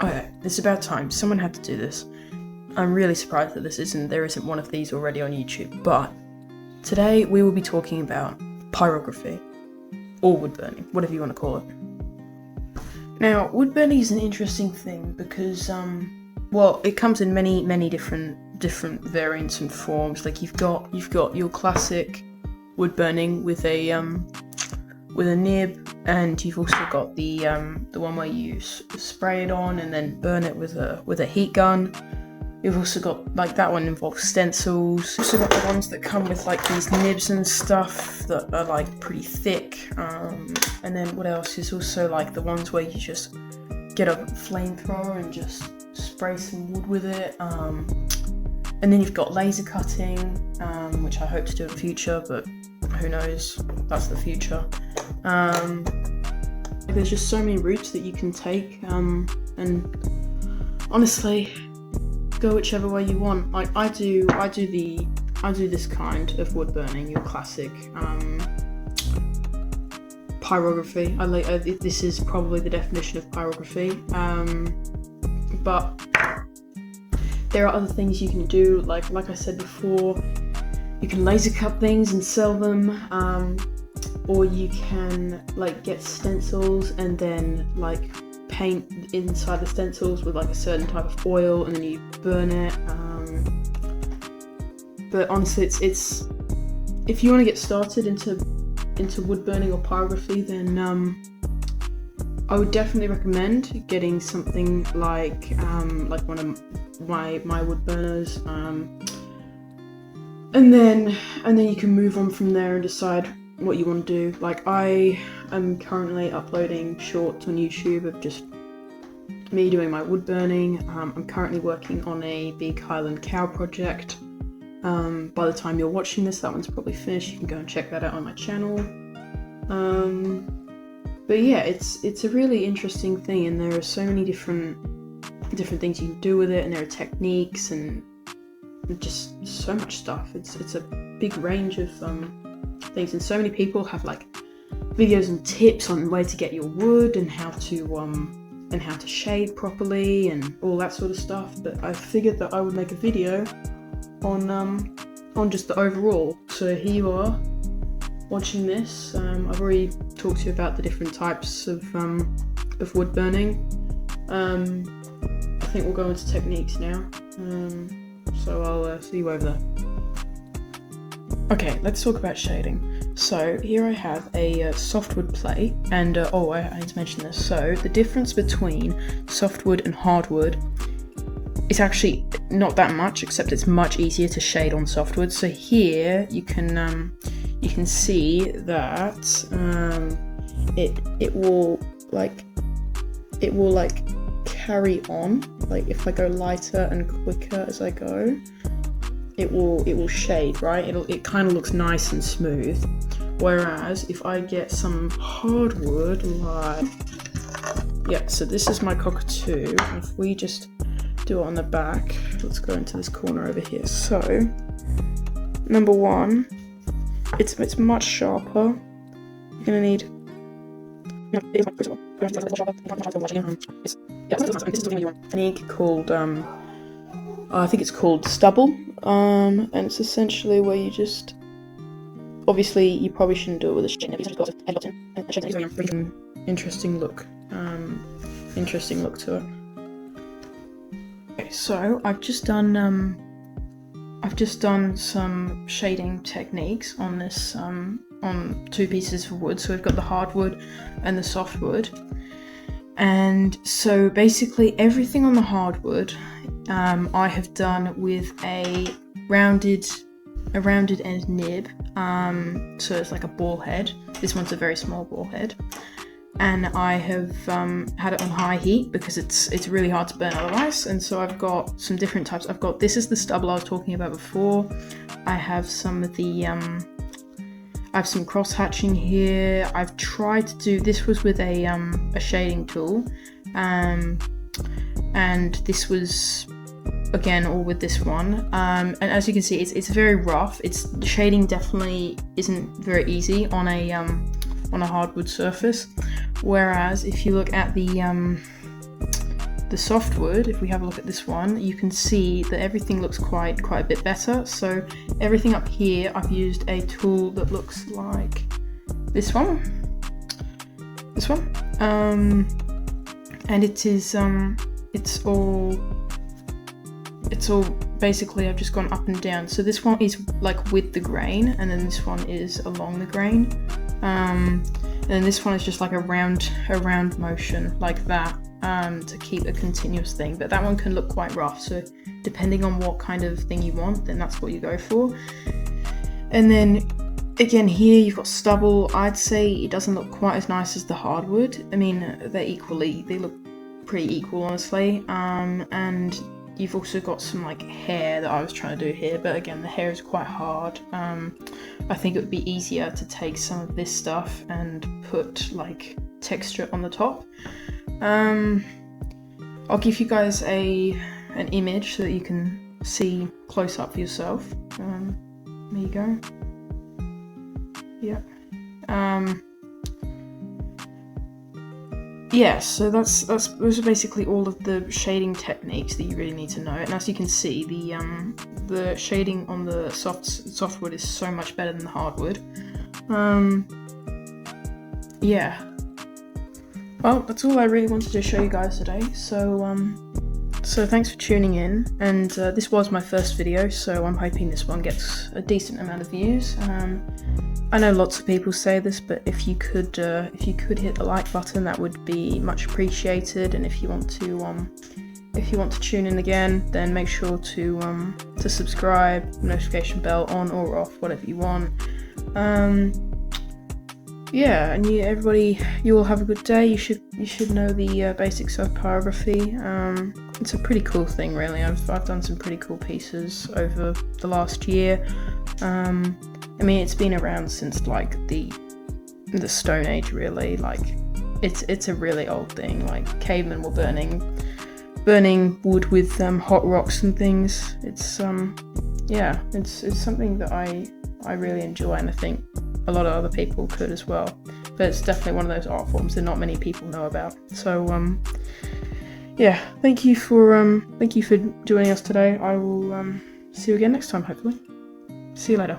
Okay, it's about time. Someone had to do this. I'm really surprised that there isn't one of these already on YouTube, but today we will be talking about pyrography, or wood burning, whatever you want to call it. Now, wood burning is an interesting thing because, well, it comes in many different variants and forms. Like you've got your classic wood burning with a nib, and you've also got the one where you spray it on and then burn it with a heat gun. You've also got, like, that one involves stencils. You've also got the ones that come with like these nibs and stuff that are like pretty thick. And then what else is also like the ones where you just get a flamethrower and just spray some wood with it. And then you've got laser cutting, which I hope to do in the future, but who knows, that's the future. There's just so many routes that you can take, and honestly, go whichever way you want. Like I do this kind of wood burning, your classic pyrography. This is probably the definition of pyrography, but there are other things you can do. Like I said before, you can laser cut things and sell them, or you can like get stencils and then like paint inside the stencils with like a certain type of oil, and then you burn it. But honestly, it's if you want to get started into wood burning or pyrography, then I would definitely recommend getting something like one of my wood burners, and then you can move on from there and decide what you want to do. Like I am currently uploading shorts on YouTube of just me doing my wood burning. I'm currently working on a big Highland cow project. By the time you're watching this, that one's probably finished. You can go and check that out on my channel. But yeah, it's a really interesting thing, and there are so many different things you can do with it, and there are techniques and just so much stuff. It's a big range of things, and so many people have like videos and tips on where to get your wood and how to shade properly and all that sort of stuff. But I figured that I would make a video on just the overall. So here you are watching this. I've already talked to you about the different types of wood burning. I think we'll go into techniques now. So I'll see you over there. Okay, let's talk about shading. So here I have a softwood plate, and I need to mention this. So the difference between softwood and hardwood is actually not that much, except it's much easier to shade on softwood. So here you can see that it will carry on. Like if I go lighter and quicker as I go, it will shade, right? It kind of looks nice and smooth. Whereas if I get some hardwood, so this is my cockatoo. If we just do it on the back, let's go into this corner over here. So number one, it's much sharper. You're gonna need a technique called I think it's called stubble, and it's essentially where you just, obviously you probably shouldn't do it with a shade. Interesting look to it. Okay, so I've just done some shading techniques on this on two pieces of wood. So we've got the hardwood and the softwood, and so basically everything on the hardwood I have done with a rounded end nib, so it's like a ball head. This one's a very small ball head, and I have had it on high heat because it's really hard to burn otherwise. And so I've got some different types. This is the stubble I was talking about before. I have some of the I have some cross hatching here. I've tried to do this was with a shading tool, and this was again all with this one. And as you can see, it's very rough. The shading definitely isn't very easy on a hardwood surface. Whereas if you look at the the softwood, if we have a look at this one, you can see that everything looks quite a bit better. So everything up here, I've used a tool that looks like this one, and it is it's all basically, I've just gone up and down. So this one is like with the grain, and then this one is along the grain, and then this one is just like a round motion like that, to keep a continuous thing. But that one can look quite rough, so depending on what kind of thing you want, then that's what you go for. And then again here you've got stubble. I'd say it doesn't look quite as nice as the hardwood. I mean, they look pretty equal, honestly. And you've also got some like hair that I was trying to do here, but again, the hair is quite hard. I think it would be easier to take some of this stuff and put like texture on the top. I'll give you guys an image so that you can see close up for yourself. There you go. Yeah. Yeah, so those are basically all of the shading techniques that you really need to know. And as you can see, the shading on the softwood is so much better than the hardwood. Yeah. Well, that's all I really wanted to show you guys today. So thanks for tuning in. And this was my first video, so I'm hoping this one gets a decent amount of views. I know lots of people say this, but if you could hit the like button, that would be much appreciated. And if you want to tune in again, then make sure to subscribe, notification bell on or off, whatever you want. Yeah, and everybody, you all have a good day. You should know the basics of pyrography. It's a pretty cool thing, really. I've done some pretty cool pieces over the last year. I mean, it's been around since like the Stone Age, really. Like, it's a really old thing. Like, cavemen were burning wood with hot rocks and things. It's yeah, it's something that I really enjoy, and I think a lot of other people could as well. But it's definitely one of those art forms that not many people know about. So yeah, thank you for joining us today. I will see you again next time, hopefully. See you later.